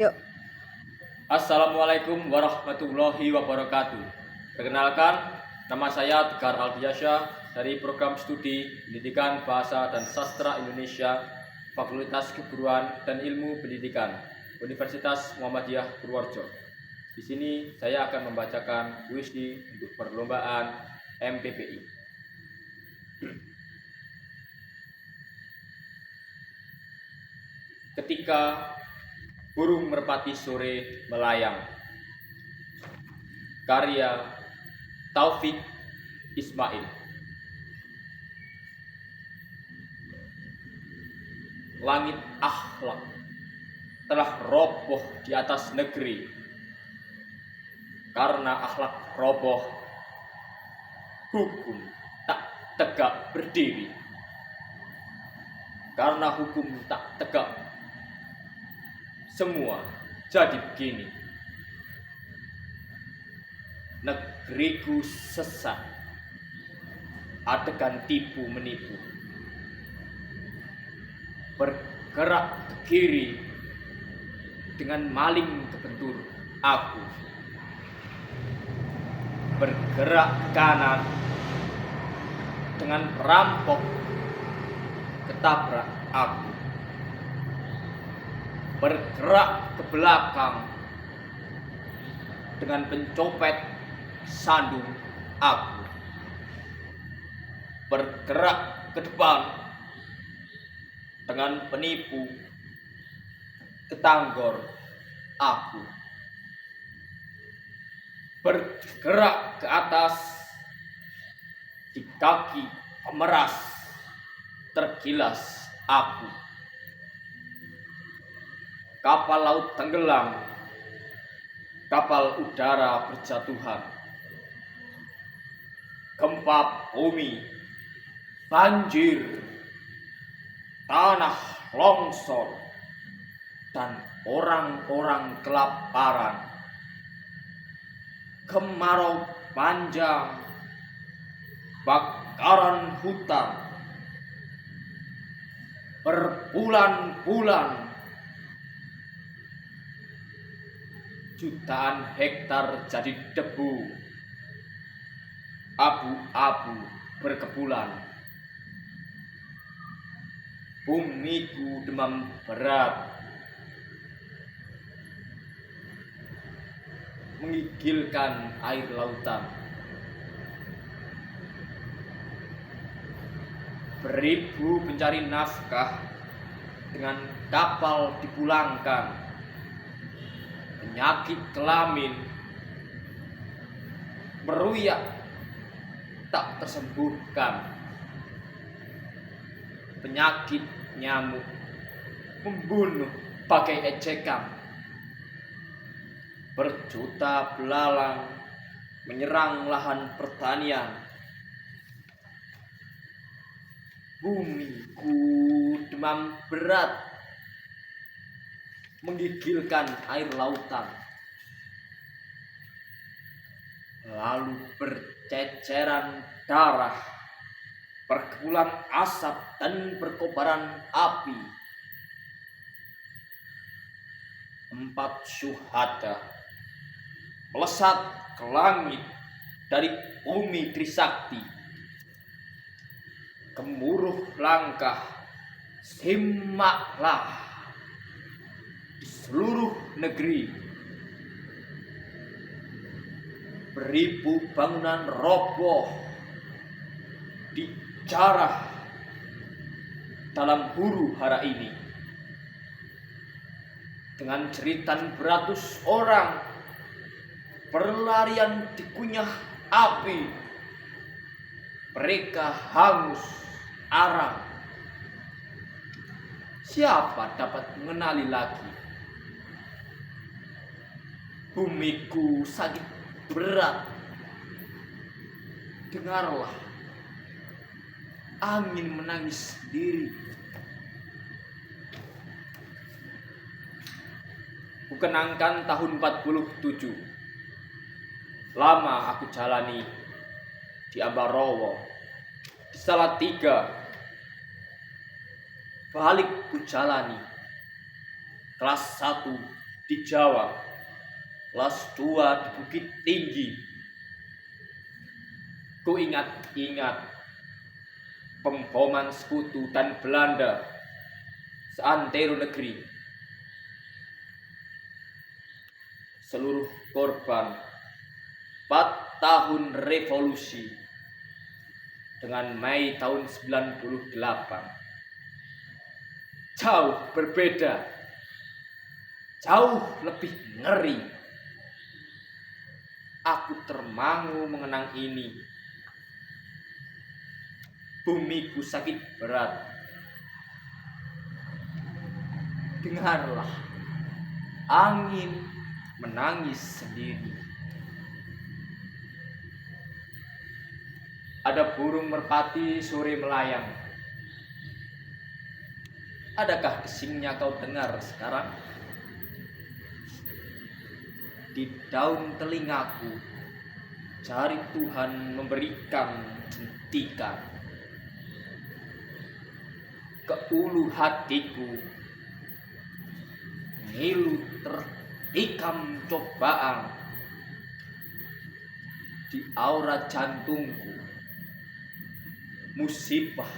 Yuk. Assalamualaikum warahmatullahi wabarakatuh. Perkenalkan, nama saya Tegar Aldiasyah dari Program Studi Pendidikan Bahasa dan Sastra Indonesia, Fakultas Keguruan dan Ilmu Pendidikan, Universitas Muhammadiyah Purworejo. Di sini saya akan membacakan puisi untuk perlombaan MPPI. Ketika burung merpati sore melayang, karya Taufik Ismail. Langit akhlak telah roboh di atas negeri, karena akhlak roboh, hukum tak tegak berdiri. Karena hukum tak tegak, semua jadi begini. Negeriku sesat, adegan tipu menipu. Bergerak ke kiri dengan maling kebentur aku. Bergerak ke kanan dengan perampok ketabrak aku. Bergerak ke belakang dengan pencopet sandung aku. Bergerak ke depan dengan penipu ketanggor aku. Bergerak ke atas di kaki pemeras tergilas aku. Kapal laut tenggelam, kapal udara berjatuhan. Gempa bumi, banjir, tanah longsor, dan orang-orang kelaparan. Kemarau panjang, bakaran hutan, berbulan-bulan, jutaan hektar jadi debu, abu-abu berkepulan. Bumiku demam berat, menggigilkan air lautan. Beribu pencari nafkah dengan kapal dipulangkan. Penyakit kelamin meruyak tak tersembuhkan. Penyakit nyamuk membunuh bagai ejekan. Berjuta belalang menyerang lahan pertanian. Bumiku demam berat, menggigilkan air lautan. Lalu berceceran darah, perkepulan asap dan perkobaran api. 4 syuhada melesat ke langit dari bumi Trisakti. Gemuruh langkah, simaklah di seluruh negeri. Beribu bangunan roboh dijarah dalam huru hara ini. Dengan jeritan beratus orang berlarian dikunyah api. Mereka hangus arang. Siapa dapat mengenali lagi? Bumiku sakit berat. Dengarlah, angin menangis sendiri. Kukenangkan tahun 47. Lama aku jalani di Ambarawa, di Salatiga. Balik ku jalani kelas 1 di Jawa, kelas 2 di Bukit Tinggi. Ku ingat-ingat pemboman sekutu dan Belanda seantero negeri. Seluruh korban 4 tahun revolusi dengan Mei tahun 98 jauh berbeda, jauh lebih ngeri. Aku termangu mengenang ini. Bumiku sakit berat. Dengarlah angin menangis sendiri. Ada burung merpati sore melayang. Adakah desingnya kau dengar sekarang? Di daun telingaku, jari Tuhan memberikan hentikan. Ke ulu hatiku, ngilu tertikam cobaan. Di aura jantungku, musibah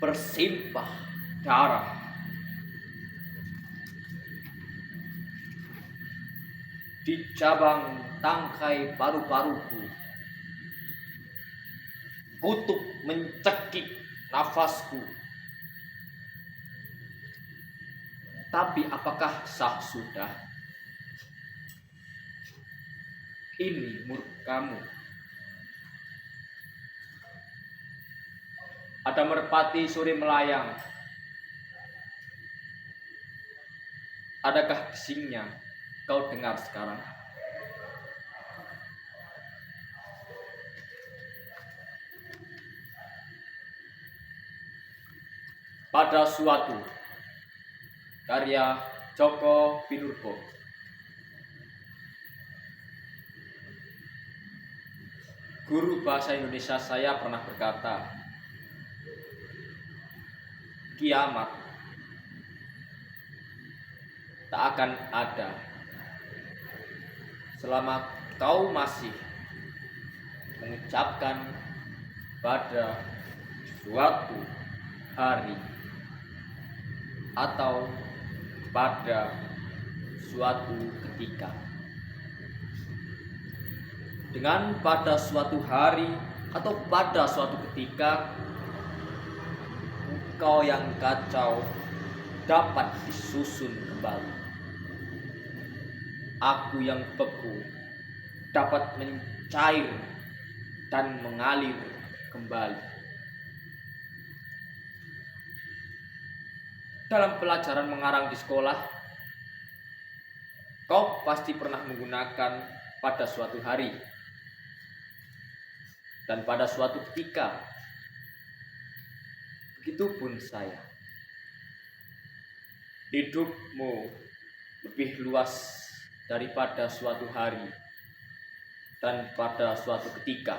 bersimpah darah. Di cabang tangkai paru-paruku, kutuk mencekik nafasku. Tapi apakah sah sudah? Ini murkamu. Ada merpati sore melayang. Adakah desingnya kau dengar sekarang? Pada suatu karya Djoko Pinurbo. Guru bahasa Indonesia saya pernah berkata, kiamat tak akan ada selama kau masih mengucapkan pada suatu hari atau pada suatu ketika. Dengan pada suatu hari atau pada suatu ketika, engkau yang kacau dapat disusun kembali. Aku yang beku dapat mencair dan mengalir kembali. Dalam pelajaran mengarang di sekolah, kau pasti pernah menggunakan pada suatu hari dan pada suatu ketika. Begitupun saya. Hidupmu lebih luas daripada suatu hari dan pada suatu ketika.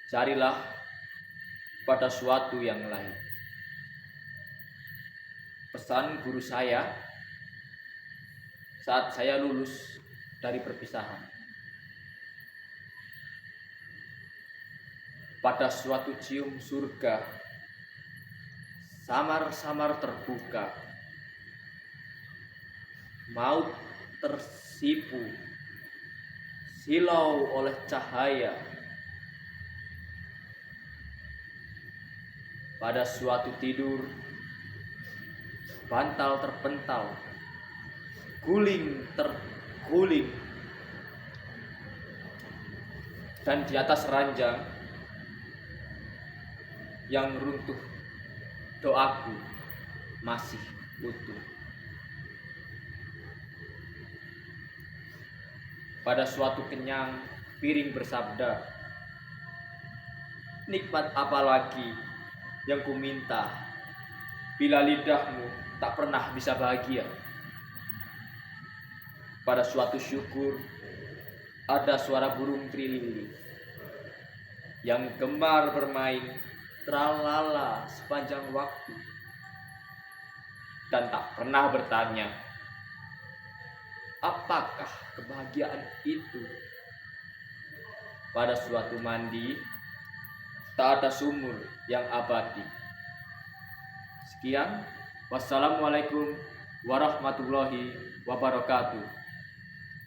Carilah pada suatu yang lain. Pesan guru saya saat saya lulus dari perpisahan. Pada suatu cium surga, samar-samar terbuka, maut tersipu, silau oleh cahaya. Pada suatu tidur, bantal terpental, guling terguling, dan di atas ranjang yang runtuh, doaku masih utuh. Pada suatu kenyang, piring bersabda, nikmat apa lagi yang ku minta bila lidahmu tak pernah bisa bahagia. Pada suatu syukur, ada suara burung trilili yang gemar bermain tralala sepanjang waktu. dan tak pernah bertanya, apakah kebahagiaan itu? Pada suatu mandi, tak ada sumur yang abadi. Sekian, wassalamualaikum warahmatullahi wabarakatuh.